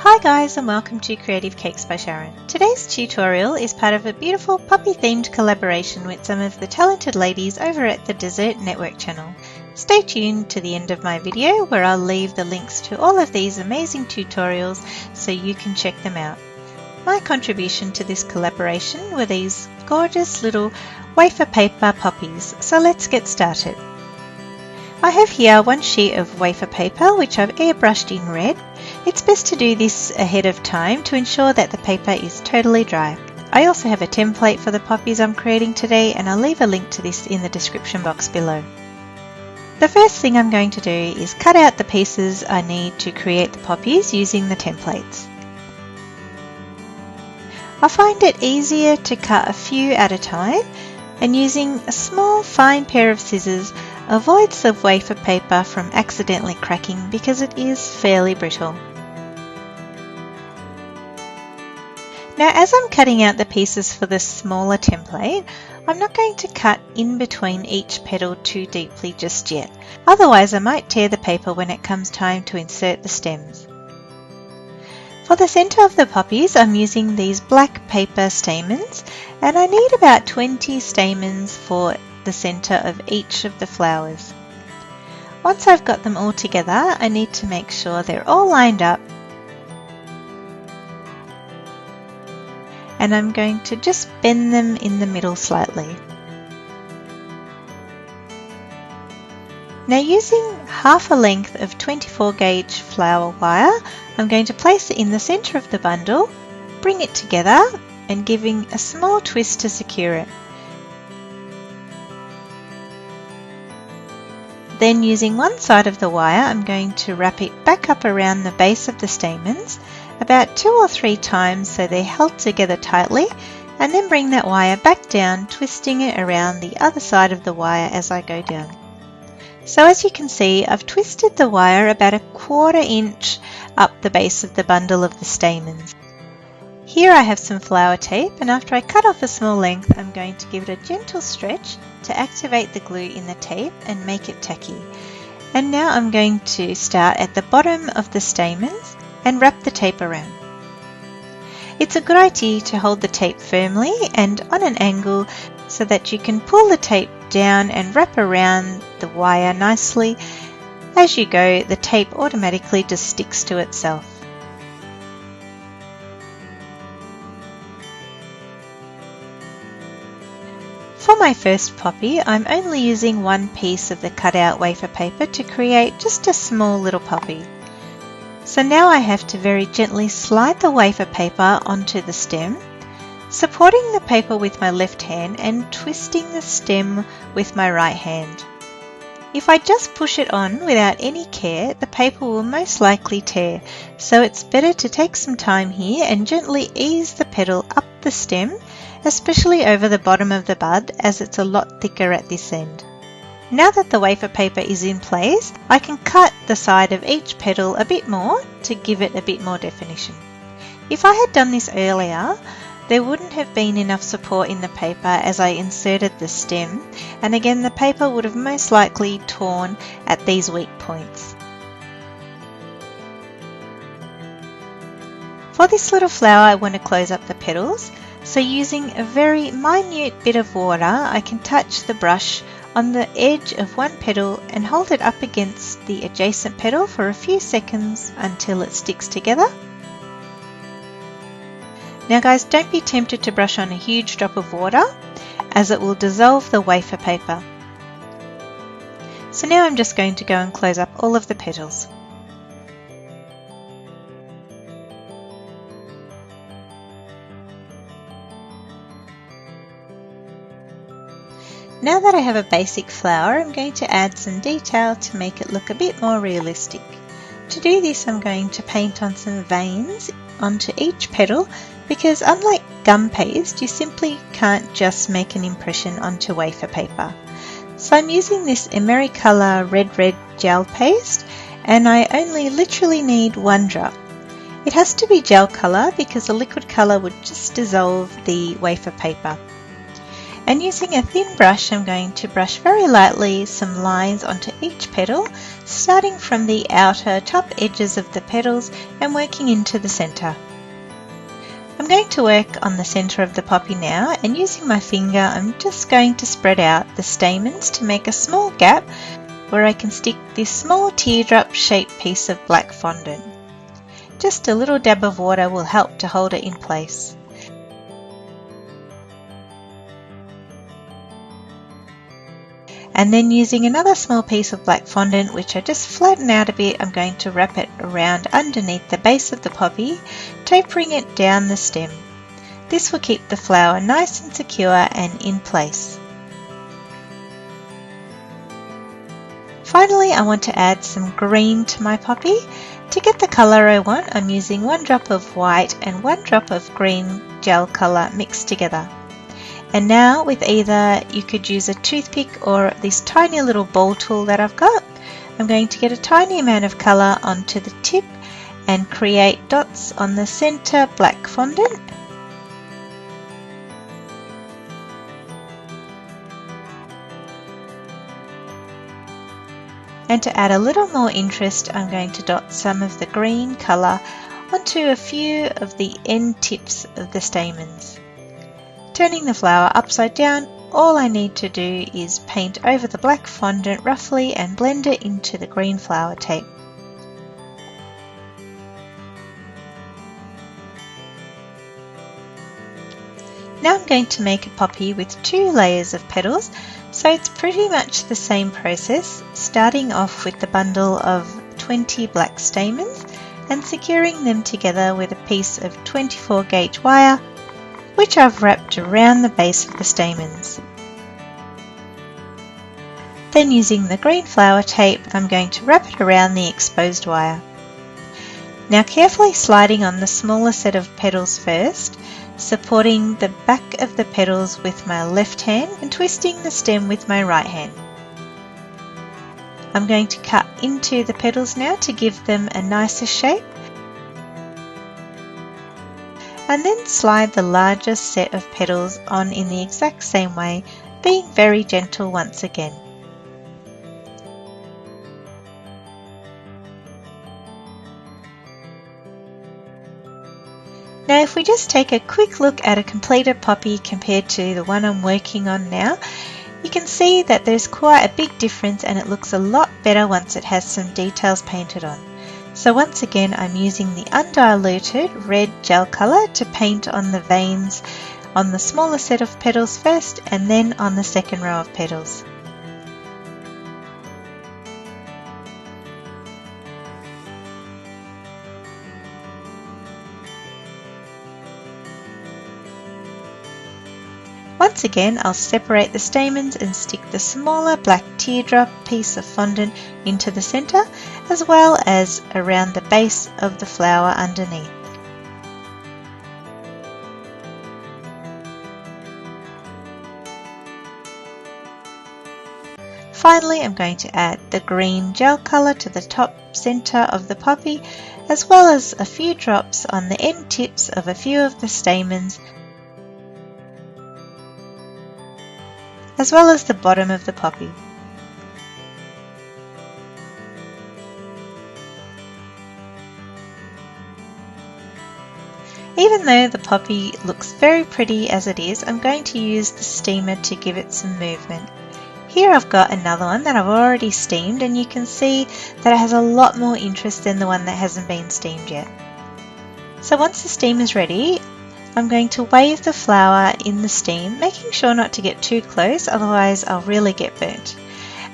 Hi guys, and welcome to Creative Cakes by Sharon. Today's tutorial is part of a beautiful poppy themed collaboration with some of the talented ladies over at the Dessert Network channel. Stay tuned to the end of my video where I'll leave the links to all of these amazing tutorials so you can check them out. My contribution to this collaboration were these gorgeous little wafer paper poppies, so let's get started. I have here one sheet of wafer paper which I've airbrushed in red. It's best to do this ahead of time to ensure that the paper is totally dry. I also have a template for the poppies I'm creating today, and I'll leave a link to this in the description box below. The first thing I'm going to do is cut out the pieces I need to create the poppies using the templates. I find it easier to cut a few at a time, and using a small fine pair of scissors avoids the wafer paper from accidentally cracking because it is fairly brittle. Now, as I'm cutting out the pieces for the smaller template, I'm not going to cut in between each petal too deeply just yet, otherwise I might tear the paper when it comes time to insert the stems. For the centre of the poppies, I'm using these black paper stamens, and I need about 20 stamens for the centre of each of the flowers. Once I've got them all together, I need to make sure they're all lined up, and I'm going to just bend them in the middle slightly. Now, using half a length of 24 gauge flower wire, I'm going to place it in the centre of the bundle, bring it together and giving a small twist to secure it. Then, using one side of the wire, I'm going to wrap it back up around the base of the stamens about 2 or 3 times so they're held together tightly, and then bring that wire back down, twisting it around the other side of the wire as I go down. So as you can see, I've twisted the wire about 1/4 inch up the base of the bundle of the stamens. Here I have some flower tape, and after I cut off a small length, I'm going to give it a gentle stretch to activate the glue in the tape and make it tacky. And now I'm going to start at the bottom of the stamens and wrap the tape around. It's a good idea to hold the tape firmly and on an angle so that you can pull the tape down and wrap around the wire nicely. As you go, the tape automatically just sticks to itself. For my first poppy, I'm only using one piece of the cutout wafer paper to create just a small little poppy. So now I have to very gently slide the wafer paper onto the stem, supporting the paper with my left hand and twisting the stem with my right hand. If I just push it on without any care, the paper will most likely tear, so it's better to take some time here and gently ease the petal up the stem, especially over the bottom of the bud, as it's a lot thicker at this end. Now that the wafer paper is in place, I can cut the side of each petal a bit more to give it a bit more definition. If I had done this earlier, there wouldn't have been enough support in the paper as I inserted the stem, and again the paper would have most likely torn at these weak points. For this little flower, I want to close up the petals, so using a very minute bit of water, I can touch the brush on the edge of one petal and hold it up against the adjacent petal for a few seconds until it sticks together. Now guys, don't be tempted to brush on a huge drop of water, as it will dissolve the wafer paper. So now I'm just going to go and close up all of the petals. Now that I have a basic flower, I'm going to add some detail to make it look a bit more realistic. To do this, I'm going to paint on some veins onto each petal, because unlike gum paste, you simply can't just make an impression onto wafer paper. So I'm using this Americolor red gel paste, and I only literally need 1 drop. It has to be gel color because the liquid color would just dissolve the wafer paper. And using a thin brush, I'm going to brush very lightly some lines onto each petal, starting from the outer top edges of the petals and working into the center. I'm going to work on the center of the poppy now, and using my finger I'm just going to spread out the stamens to make a small gap where I can stick this small teardrop shaped piece of black fondant. Just a little dab of water will help to hold it in place. And then using another small piece of black fondant, which I just flatten out a bit, I'm going to wrap it around underneath the base of the poppy, tapering it down the stem. This will keep the flower nice and secure and in place. Finally, I want to add some green to my poppy. To get the colour I want, I'm using 1 drop of white and 1 drop of green gel colour mixed together. And now with either, you could use a toothpick or this tiny little ball tool that I've got, I'm going to get a tiny amount of colour onto the tip and create dots on the centre black fondant. And to add a little more interest, I'm going to dot some of the green colour onto a few of the end tips of the stamens. Turning the flower upside down, all I need to do is paint over the black fondant roughly and blend it into the green flower tape. Now I'm going to make a poppy with 2 layers of petals, so it's pretty much the same process, starting off with the bundle of 20 black stamens and securing them together with a piece of 24 gauge wire, which I've wrapped around the base of the stamens. Then using the green flower tape, I'm going to wrap it around the exposed wire. Now carefully sliding on the smaller set of petals first, supporting the back of the petals with my left hand and twisting the stem with my right hand. I'm going to cut into the petals now to give them a nicer shape, and then slide the larger set of petals on in the exact same way, being very gentle once again. Now if we just take a quick look at a completed poppy compared to the one I'm working on now, you can see that there's quite a big difference and it looks a lot better once it has some details painted on. So once again I'm using the undiluted red gel colour to paint on the veins on the smaller set of petals first and then on the second row of petals. Once again, I'll separate the stamens and stick the smaller black teardrop piece of fondant into the centre, as well as around the base of the flower underneath. Finally, I'm going to add the green gel colour to the top centre of the poppy, as well as a few drops on the end tips of a few of the stamens, as well as the bottom of the poppy. Even though the poppy looks very pretty as it is, I'm going to use the steamer to give it some movement. Here I've got another one that I've already steamed, and you can see that it has a lot more interest than the one that hasn't been steamed yet. So once the steam is ready, I'm going to wave the flower in the steam, making sure not to get too close, otherwise I'll really get burnt.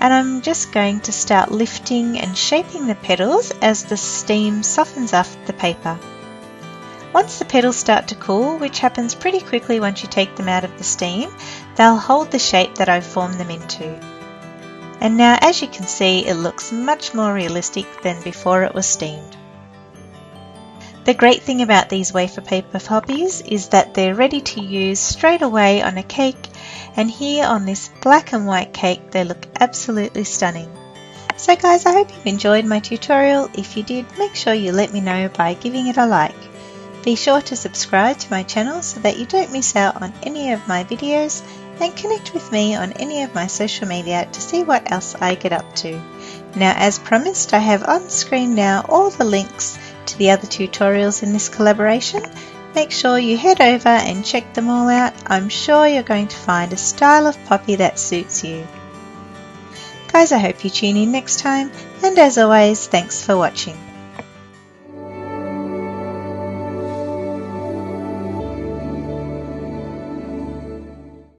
And I'm just going to start lifting and shaping the petals as the steam softens up the paper. Once the petals start to cool, which happens pretty quickly once you take them out of the steam, they'll hold the shape that I've formed them into. And now as you can see, it looks much more realistic than before it was steamed. The great thing about these wafer paper poppies is that they're ready to use straight away on a cake, and here on this black and white cake they look absolutely stunning. So guys, I hope you've enjoyed my tutorial. If you did, make sure you let me know by giving it a like. Be sure to subscribe to my channel so that you don't miss out on any of my videos, and connect with me on any of my social media to see what else I get up to. Now, as promised, I have on screen now all the links to the other tutorials in this collaboration. Make sure you head over and check them all out. I'm sure you're going to find a style of poppy that suits you. Guys, I hope you tune in next time, and as always, thanks for watching.